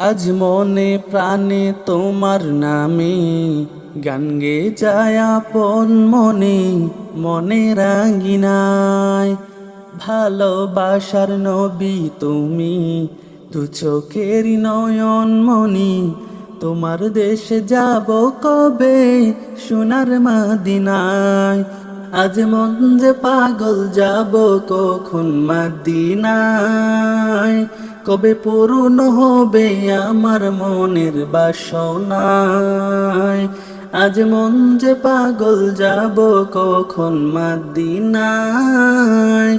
আজ মনে প্রাণে তোমার নামে গান গে যায় আপন মনে মনে রাঙ্গিনায়। ভালোবাসার নবী তুমি, দু চোখের নয়ন মনি। তোমার দেশে যাব কবে, সোনার মদিনায়। আজ মন যে পাগল, যাব কখন মদিনায়। কবে পূর্ণ হবে আমার মনের বাসনায়। আজ মন যে পাগল, যাব কখন মদিনায়।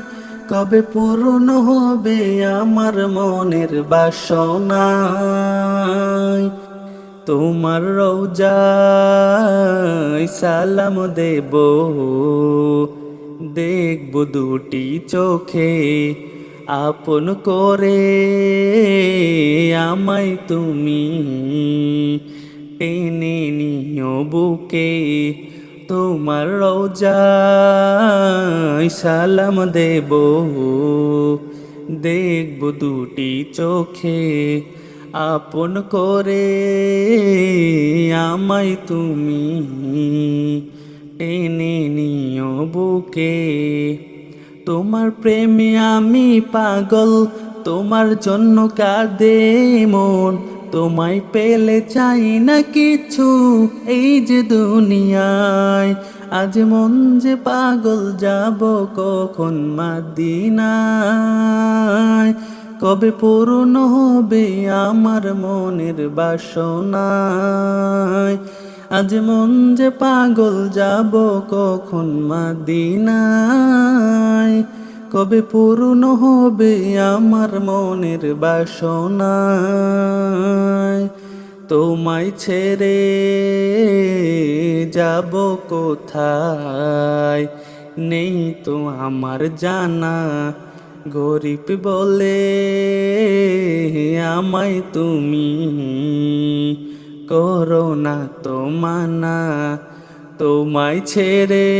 কবে পূর্ণ হবে আমার মনের বাসনায়। তোমার রওজায় সালাম দেব, দেখব দুটি চোখে। আপন করে আমায় তুমি টেনে নিও বুকে। তোমার রওজায় সালাম দেব, দেখব দুটি চোখে। আপন করে আমায় তুমি টেনে নিও বুকে। তোমার প্রেমে আমি পাগল, তোমার জন্য কাঁদে মন। তোমায় পেলে চাই না কিছু এই যে দুনিয়ায়। আজ মন যে পাগল, যাব কখন মদিনায়। কবে পূর্ণ হবে আমার মনের বাসনায়। আজ মন যে পাগল, যাব কখন মদিনায়। কবে পূর্ণ হবে আমার মনের বাসনায়। তোমায় ছেড়ে যাব কোথায়, নেই তো আমার জানা। গরিব বলে আমায় তুমি করো না তো মানা। তোমায় ছেড়ে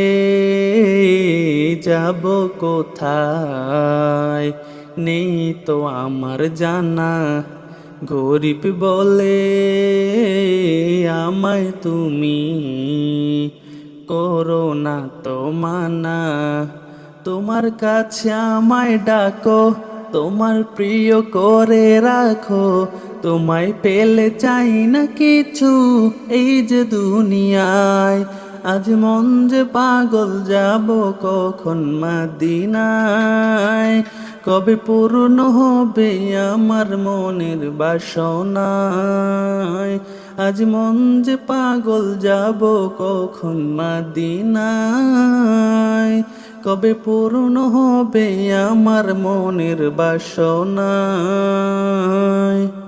যাব কোথায়, নেই তো আমার জানা। গরিব বলে আমায় তুমি করো না তো মানা। তোমার কাছে আমায় ডাকো, তোমার প্রিয় করে রাখো। তোমায় পেলে চাই না কিছু এই যে দুনিয়ায়। আজ মন যে পাগল, যাব কখন মদিনায়। কবে পূর্ণ হবে আমার মনের বাসনায়। আজ মন যে পাগল, যাব কখন মদিনায়। কবে পূর্ণ হবে আমার মনের বাসনায়।